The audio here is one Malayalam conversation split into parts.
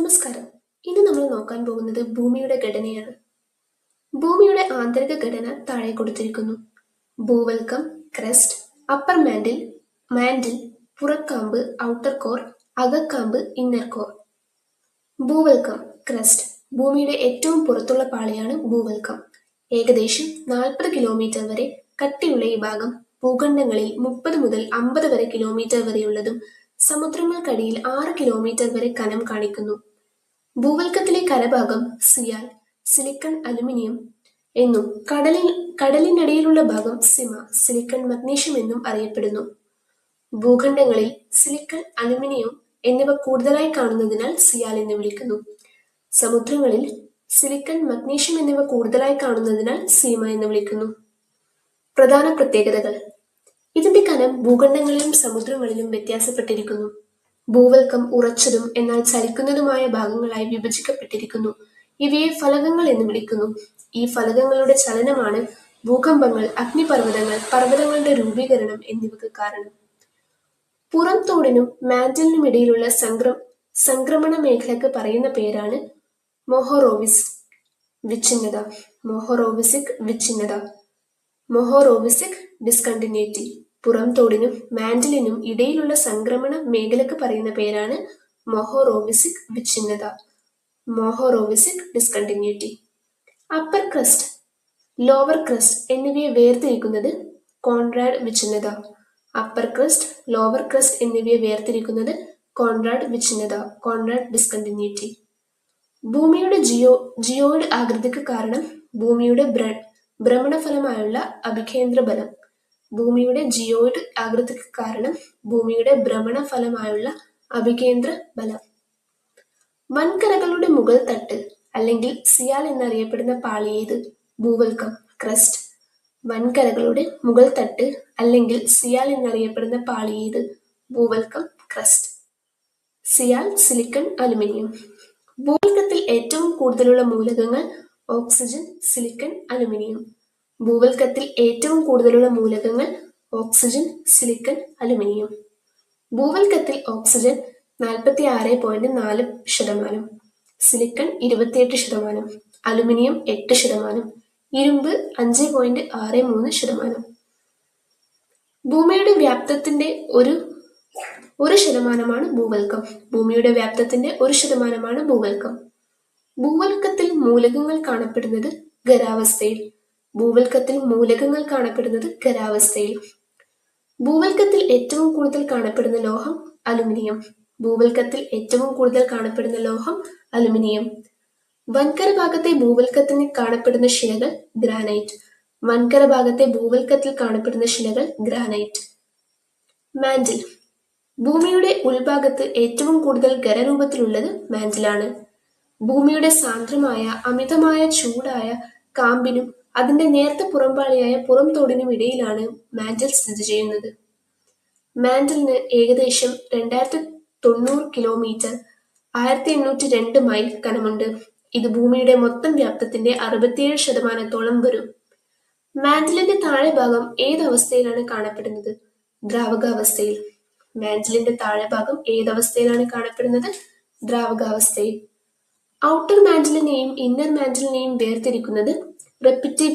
നമസ്കാരം. ഇന്ന് നമ്മൾ നോക്കാൻ പോകുന്നത് ഭൂമിയുടെ ഘടനയാണ്. ഭൂമിയുടെ ആന്തരിക ഘടന താഴെ കൊടുത്തിരിക്കുന്നു. ഭൂവൽക്കം, ക്രസ്റ്റ്, അപ്പർ മാൻഡിൽ, പുറക്കാമ്പ്, ഔട്ടർ കോർ, അകക്കാമ്പ്, ഇന്നർ കോർ. ഭൂവൽക്കം, ക്രസ്റ്റ്. ഭൂമിയുടെ ഏറ്റവും പുറത്തുള്ള പാളിയാണ് ഭൂവൽക്കം. ഏകദേശം 40 കിലോമീറ്റർ വരെ കട്ടിയുള്ള ഈ ഭാഗം ഭൂഖണ്ഡങ്ങളിൽ 30 മുതൽ 50 വരെ കിലോമീറ്റർ വരെയുള്ളതും സമുദ്രങ്ങൾക്കടിയിൽ 6 കിലോമീറ്റർ വരെ കനം കാണിക്കുന്നു. ഭൂവൽക്കത്തിലെ കരഭാഗം സിയാൽ, സിലിക്കൺ, അലുമിനിയം എന്നും കടലിനടിയിലുള്ള ഭാഗം സിമ, സിലിക്കൺ, മഗ്നീഷ്യം എന്നും അറിയപ്പെടുന്നു. ഭൂഖണ്ഡങ്ങളിൽ സിലിക്കൺ, അലുമിനിയം എന്നിവ കൂടുതലായി കാണുന്നതിനാൽ സിയാൽ എന്ന് വിളിക്കുന്നു. സമുദ്രങ്ങളിൽ സിലിക്കൺ, മഗ്നീഷ്യം എന്നിവ കൂടുതലായി കാണുന്നതിനാൽ സീമ എന്ന് വിളിക്കുന്നു. പ്രധാന പ്രത്യേകതകൾ: ഇതിന്റെ കനം ഭൂഖണ്ഡങ്ങളിലും സമുദ്രങ്ങളിലും വ്യത്യാസപ്പെട്ടിരിക്കുന്നു. ഭൂവൽക്കം ഉറച്ചതും എന്നാൽ ചലിക്കുന്നതുമായ ഭാഗങ്ങളായി വിഭജിക്കപ്പെട്ടിരിക്കുന്നു. ഇവയെ ഫലകങ്ങൾ എന്ന് വിളിക്കുന്നു. ഈ ഫലകങ്ങളുടെ ചലനമാണ് ഭൂകമ്പങ്ങൾ, അഗ്നിപർവ്വതങ്ങൾ, പർവ്വതങ്ങളുടെ രൂപീകരണം എന്നിവയ്ക്ക് കാരണം. പുറംതോടിനും മാന്റിലിനുമിടയിലുള്ള സംക്രമണ മേഖലക്ക് പറയുന്ന പേരാണ് മൊഹോറോവിസിക് വിച്ഛിന്നത. Mohorovicic discontinuity. പുറംതോടിനും മാന്റിലിനും ഇടയിലുള്ള സംക്രമണ മേഖലക്ക് പറയുന്ന പേരാണ് മൊഹോറോവിസിക് വിച്ഛിന്നത. Mohorovicic discontinuity. Upper crust, lower crust എന്നിവയെ വേർതിരിക്കുന്നത് കോൺറാഡ് വിച്ഛിന്നത. അപ്പർ ക്രസ്റ്റ്, ലോവർ ക്രസ്റ്റ് എന്നിവയെ വേർതിരിക്കുന്നത് കോൺറാഡ് വിച്ഛിന്നത, കോൺറാഡ് ഡിസ്കണ്ടിന്യൂറ്റി. ഭൂമിയുടെ ജിയോയിഡ് ആകൃതിക്ക് കാരണം ഭൂമിയുടെ ഭ്രമണഫലമായുള്ള അഭികേന്ദ്ര ബലം. ഭൂമിയുടെ ജിയോയിഡ് ആകൃതിക്ക് കാരണം ഭൂമിയുടെ ഭ്രമണഫലമായുള്ള അഭികേന്ദ്ര ബലം. വൻകരകളുടെ മുകൾ തട്ട് അല്ലെങ്കിൽ സിയാൽ എന്നറിയപ്പെടുന്ന പാളി ഏത്? ഭൂവൽക്കം, ക്രസ്റ്റ്. വൻകരകളുടെ മുകൾ തട്ട് അല്ലെങ്കിൽ സിയാൽ എന്നറിയപ്പെടുന്ന പാളി ഏത്? ഭൂവൽക്കം, ക്രസ്റ്റ്. Sial, silicon, aluminium. ഭൂവൽക്കത്തിൽ ഏറ്റവും കൂടുതലുള്ള മൂലകങ്ങൾ ഓക്സിജൻ, സിലിക്കൺ, അലുമിനിയം. ഭൂവൽക്കത്തിൽ ഏറ്റവും കൂടുതലുള്ള മൂലകങ്ങൾ ഓക്സിജൻ, സിലിക്കൺ, അലുമിനിയം. ഭൂവൽക്കത്തിൽ ഓക്സിജൻ 46.4%, സിലിക്കൺ 28%, അലുമിനിയം 8%, ഇരുമ്പ് 5.63%. ഭൂമിയുടെ വ്യാപ്തത്തിന്റെ ഒരു ശതമാനമാണ് ഭൂവൽക്കം. ഭൂമിയുടെ വ്യാപ്തത്തിന്റെ 1% ഭൂവൽക്കം. ഭൂവൽക്കത്തിൽ മൂലകങ്ങൾ കാണപ്പെടുന്നത് ഖരാവസ്ഥയിൽ. ഭൂവൽക്കത്തിൽ ഏറ്റവും കൂടുതൽ കാണപ്പെടുന്ന ലോഹം അലുമിനിയം. വൻകര ഭാഗത്തെ ഭൂവൽക്കത്തിന് കാണപ്പെടുന്ന ശിലകൾ ഗ്രാനൈറ്റ്. മാന്റിൽ. ഭൂമിയുടെ ഉൾഭാഗത്ത് ഏറ്റവും കൂടുതൽ ഖരരൂപത്തിലുള്ളത് മാന്റിലാണ്. ഭൂമിയുടെ സാന്ദ്രമായ അമിതമായ ചൂടായ കാമ്പിനും അതിന്റെ നേർത്ത പുറംപാളിയായ പുറംതോടിനും ഇടയിലാണ് മാന്റിൽ സ്ഥിതി ചെയ്യുന്നത്. മാന്റിലിന് ഏകദേശം 2090 കിലോമീറ്റർ, 1802 മൈൽ കനമുണ്ട്. ഇത് ഭൂമിയുടെ മൊത്തം വ്യാപ്തത്തിന്റെ 67% വരും. മാന്റിലിന്റെ താഴെ ഭാഗം ഏത് അവസ്ഥയിലാണ് കാണപ്പെടുന്നത്? ദ്രാവകാവസ്ഥയിൽ. ഔട്ടർ മാന്റിലിനെയും ഇന്നർ മാന്റിലിനെയും വേർതിരിക്കുന്നത് റെപ്പിറ്റീവ്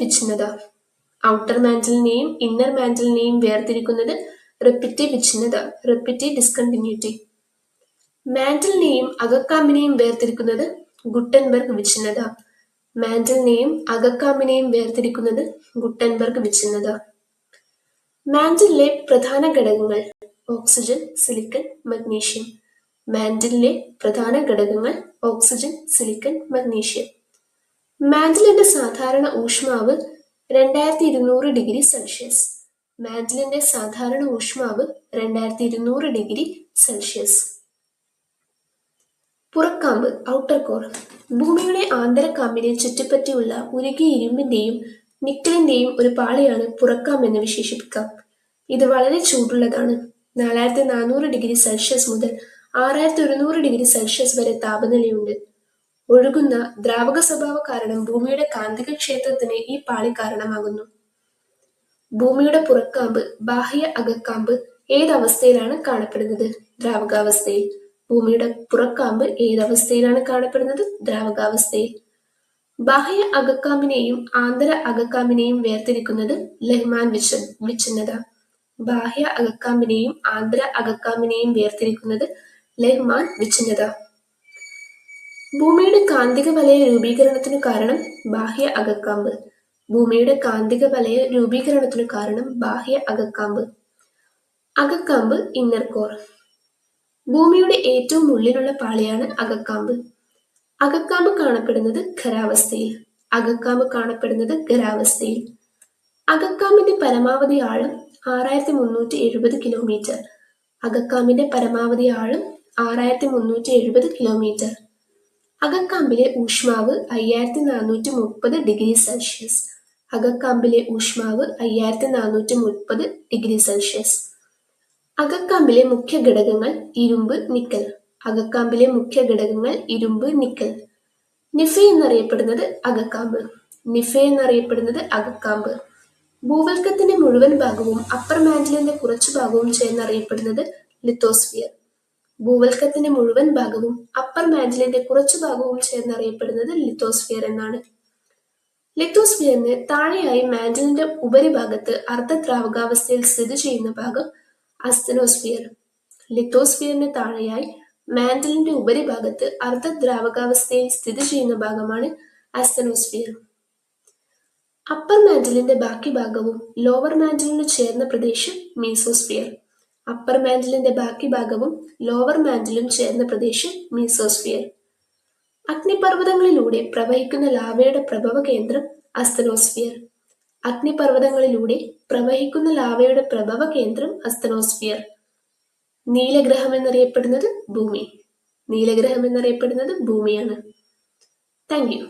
വിച്ഛിന്നത. റെപ്പിറ്റീവ് ഡിസ്കണ്ടിന്യൂറ്റി. മാന്റിലിനെയും അകക്കാമ്പിനെയും വേർതിരിക്കുന്നത് ഗുട്ടൻബർഗ് വിച്ഛിന്നത. മാന്റിലിലെ പ്രധാന ഘടകങ്ങൾ ഓക്സിജൻ, സിലിക്കൺ, മഗ്നീഷ്യം. മാന്റിലിന്റെ സാധാരണ ഊഷ്മാവ് 2200°C. പുറക്കാമ്പ്, ഔട്ടർ കോർ. ഭൂമിയുടെ ആന്തരക്കാമ്പിനെ ചുറ്റിപ്പറ്റിയുള്ള ഉരുകിയ ഇരുമ്പിന്റെയും നിക്കലിന്റെയും ഒരു പാളിയാണ് പുറക്കാമ്പ് എന്ന് വിശേഷിപ്പിക്കാം. ഇത് വളരെ ചൂടുള്ളതാണ്. 4400°C മുതൽ 6100°C വരെ താപനിലയുണ്ട്. ഒഴുകുന്ന ദ്രാവക സ്വഭാവ കാരണം ഭൂമിയുടെ കാന്തിക ക്ഷേത്രത്തിന് ഈ പാളി കാരണമാകുന്നു. ഭൂമിയുടെ പുറക്കാമ്പ്, ബാഹ്യ അകക്കാമ്പ് ഏതവസ്ഥയിലാണ് കാണപ്പെടുന്നത്? ദ്രാവകാവസ്ഥയിൽ. ഭൂമിയുടെ പുറക്കാമ്പ് ഏതവസ്ഥയിലാണ് കാണപ്പെടുന്നത്? ദ്രാവകാവസ്ഥയിൽ. ബാഹ്യ അകക്കാമ്പിനെയും ആന്തര അകക്കാമ്പിനെയും വേർതിരിക്കുന്നത് ലഹ്മാൻ വിച്ഛിന്നത. ബാഹ്യ അകക്കാമ്പിനെയും ആന്തര അകക്കാമ്പിനെയും വേർതിരിക്കുന്നത് ലഹ്മാൻ വിച്ഛിന്നത. ഭൂമിയുടെ കാന്തിക വലയ രൂപീകരണത്തിനു കാരണം ബാഹ്യ അകക്കാമ്പ്. ഭൂമിയുടെ കാന്തിക വലയ രൂപീകരണത്തിനു കാരണം ബാഹ്യ അകക്കാമ്പ്. അകക്കാമ്പ് ഇന്നർ കോർ. ഭൂമിയുടെ ഏറ്റവും ഉള്ളിലുള്ള പാളിയാണ് അകക്കാമ്പ്. അകക്കാമ്പ് കാണപ്പെടുന്നത് ഖരാവസ്ഥയിൽ. അകക്കാമ്പ് കാണപ്പെടുന്നത് ഖരാവസ്ഥയിൽ. അകക്കാമ്പിന്റെ പരമാവധി ആഴം 6370 കിലോമീറ്റർ. അകക്കാമ്പിന്റെ പരമാവധി ആഴം 6370 കിലോമീറ്റർ. അകക്കാമ്പിലെ ഊഷ്മാവ് 5430 ഡിഗ്രി സെൽഷ്യസ്. അകക്കാമ്പിലെ ഊഷ്മാവ് 5430 ഡിഗ്രി സെൽഷ്യസ്. അകക്കാമ്പിലെ മുഖ്യ ഘടകങ്ങൾ ഇരുമ്പ്, നിക്കൽ. അകക്കാമ്പിലെ മുഖ്യ ഘടകങ്ങൾ ഇരുമ്പ്, നിക്കൽ. നിഫെ എന്നറിയപ്പെടുന്നത് അകക്കാമ്പ്. നിഫെ എന്നറിയപ്പെടുന്നത് അകക്കാമ്പ്. ഭൂവൽക്കത്തിന്റെ മുഴുവൻ ഭാഗവും അപ്പർ മാന്റിലിന്റെ കുറച്ചു ഭാഗവും ചേർന്നറിയപ്പെടുന്നത് ലിത്തോസ്ഫിയർ. ഭൂവൽക്കത്തിന്റെ മുഴുവൻ ഭാഗവും അപ്പർ മാന്റിലിന്റെ കുറച്ചു ഭാഗവും ചേർന്നറിയപ്പെടുന്നത് ലിത്തോസ്ഫിയർ എന്നാണ്. ലിത്തോസ്ഫിയറിന് താഴെയായി മാന്റിലിന്റെ ഉപരിഭാഗത്ത് അർദ്ധദ്രാവകാവസ്ഥയിൽ സ്ഥിതി ചെയ്യുന്ന ഭാഗം അസ്തനോസ്ഫിയർ. ലിത്തോസ്ഫിയറിന് താഴെയായി മാന്റിലിന്റെ ഉപരിഭാഗത്ത് അർദ്ധദ്രാവകാവസ്ഥയിൽ സ്ഥിതി ചെയ്യുന്ന ഭാഗമാണ് അസ്തനോസ്ഫിയർ. അപ്പർ മാന്റിലിന്റെ ബാക്കി ഭാഗവും ലോവർ മാന്റിലിനു ചേർന്ന പ്രദേശം മീസോസ്ഫിയർ. അപ്പർ മാന്റിലിന്റെ ബാക്കി ഭാഗവും ലോവർ മാന്റിലും ചേർന്ന പ്രദേശം മീസോസ്ഫിയർ. അഗ്നിപർവ്വതങ്ങളിലൂടെ പ്രവഹിക്കുന്ന ലാവയുടെ പ്രഭവ കേന്ദ്രം അസ്തനോസ്ഫിയർ. അഗ്നിപർവ്വതങ്ങളിലൂടെ പ്രവഹിക്കുന്ന ലാവയുടെ പ്രഭവ കേന്ദ്രം അസ്തനോസ്ഫിയർ. നീലഗ്രഹം എന്നറിയപ്പെടുന്നത് ഭൂമി. നീലഗ്രഹം എന്നറിയപ്പെടുന്നത് ഭൂമിയാണ്. Thank you.